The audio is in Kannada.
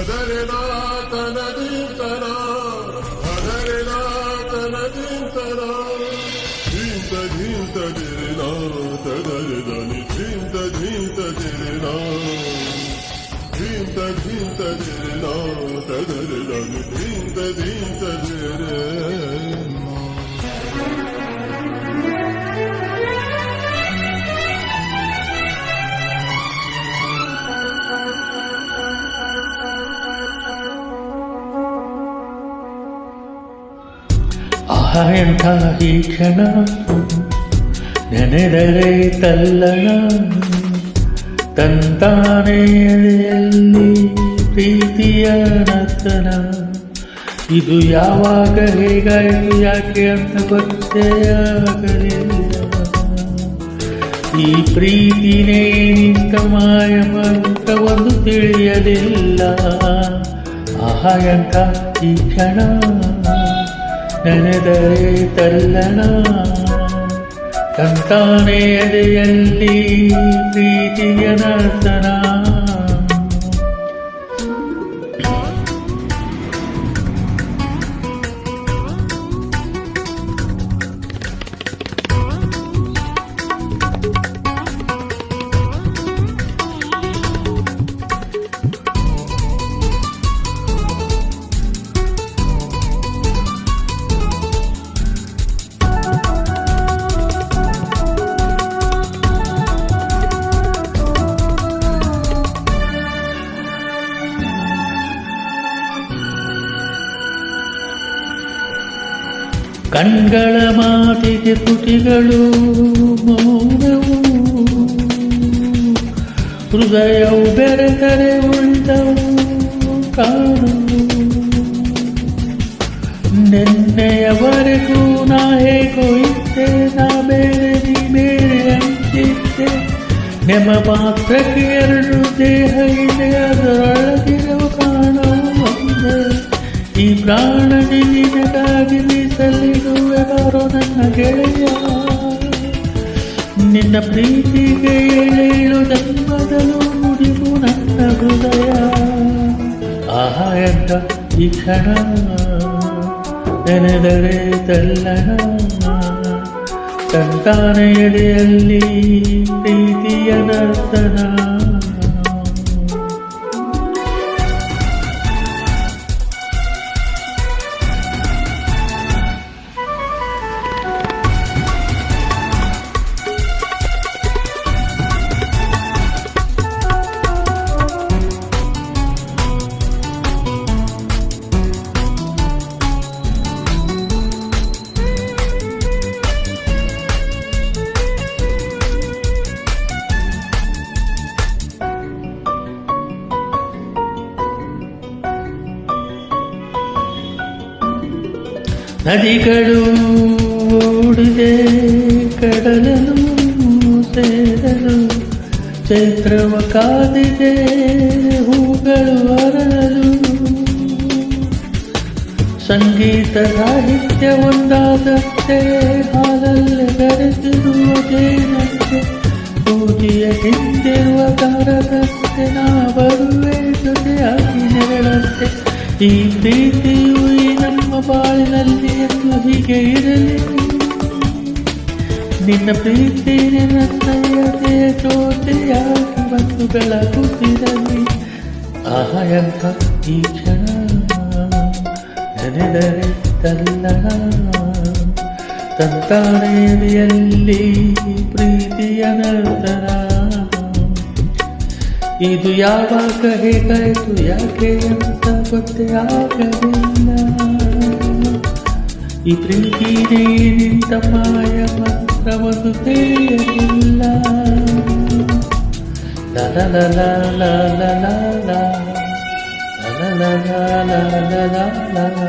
ತದರಿನಾ ತನದಿಂತರ ತದರಿನಾ ತನದಿಂತರ ಧೀಂತ ಧೀಂತ ದಿರಿನಾ ತದರಿದನಿ ಧೀಂತ ಧೀಂತ ದಿರಿನಾ ಧೀಂತ ಧೀಂತ ದಿರಿನಾ ತದರಿದನಿ ಧೀಂತ ಧೀಂತ ದಿರಿನಾ. ಎಂಥ ಈ ಕ್ಷಣ ನೆನೆದರೆ ತಲ್ಲಣ ತಂತಾನೆ ಎದೆಯಲ್ಲಿ ಪ್ರೀತಿಯ ನರ್ತನ. ಇದು ಯಾವಾಗ ಹೇಗಾಯಿತು ಯಾಕೆ ಅಂತ ಗೊತ್ತೇ ಆಗಲಿಲ್ಲ. ಈ ಪ್ರೀತಿನೇ ನಿಂತ ಮಾಯ ಮಂತ್ರವನ್ನು ತಿಳಿಯಲಿಲ್ಲ. ಎಂಥ ಈ ಕ್ಷಣ ನೆನೆದರೆ ತಲ್ಲಣ ತಂತಾನೆ ಎದೆಯಲ್ಲಿ ಪ್ರೀತಿಯ ನರ್ತನ. ಕಣ್ಗಳ ಮಾತಿಗೆ ತುಟಿಗಳು ಮೌನವು, ಹೃದಯವು ಬೆರೆತರೆ ಉಳಿದವು ಕಾಣವು. ನೆನ್ನೆಯವರೆಗೂ ನಾ ಹೇಗೋ ಇದ್ದೆ, ನಾ ಬೇರೆ ನೀ ಬೇರೆ ಅಂತಿದ್ದೆ. ನೆಮ ಮಾತ್ರಕ್ಕೆ ಎರಡು ದೇಹ ಇದೆ, ಅದರೊಳಗಿರುವ ಕಾಣವು ಒಂದೇ. ಈ ಪ್ರಾಣ ನಿನಗಾಗಿ ಮೀಸಲಿಡುವೆ ಬಾರೋ ನನ್ನ ಗೆಳೆಯ. ನಿನ್ನ ಪ್ರೀತಿಗೆ ಏಳೇಳು ಜನ್ಮದಲ್ಲೂ ಮುಡಿದು ನನ್ನ ಹೃದಯ. ಎಂಥ ಈ ಕ್ಷಣ ನೆನೆದರೆ ತಲ್ಲಣ ತಂತಾನೆ ಎದೆಯಲ್ಲಿ ಪ್ರೀತಿಯ ನರ್ತನ. ನದಿಗಳು ಓಡಿದೆ ಕಡಲನು ಸೇರಲು, ಚೈತ್ರವ ಕಾದಿದೆ ಹೂಗಳು ಅರಳಲು. ಸಂಗೀತ ಸಾಹಿತ್ಯ ಒಂದಾದಂತೆ ಹಾಲಲ್ಲಿ ಬೆರೆತಿರುವ ಜೇನಂತೆ, ಸೂಜಿಯ ಹಿಂದಿರುವ ದಾರದಂತೆ ನಾ ಬರುವೆ ಜೊತೆಯಾಗಿ ನೆರಳಂತೆ. ಈ ಪ್ರೀತಿಯು ಈ ನಮ್ಮ ಬಾಳಿನಲ್ಲಿ ಎಂದು ಹೀಗೆ ಇರಲಿ. ನಿನ್ನ ಪ್ರೀತಿ ನನ್ನಯತೆಯ ಜೊತೆಯಾಗಿ ಬಂದು ಬೆಳಗುತ್ತಿರಲಿ. ಎಂಥ ಈ ಕ್ಷಣ ನೆನೆದರೆ ತಲ್ಲಣ ತಂತಾನೆ ಎದೆಯಲ್ಲಿ ಪ್ರೀತಿಯ ನರ್ತನ. ಇದು ಯಾವಾಗ ಹೇಗಾಯಿತು ಯಾಕೆ ಅಂತ ಗೊತ್ತೇ ಆಗಲಿಲ್ಲ. ಈ ಪ್ರೀತಿನೇ ನಿಂತ ಮಾಯ ಮಂತ್ರವನ್ನು ತಿಳಿಯಲಿಲ್ಲ. ಲ ಲ ಲ ಲ ಲ ಲ ಲ ಲ ಲ ಲ ಲ.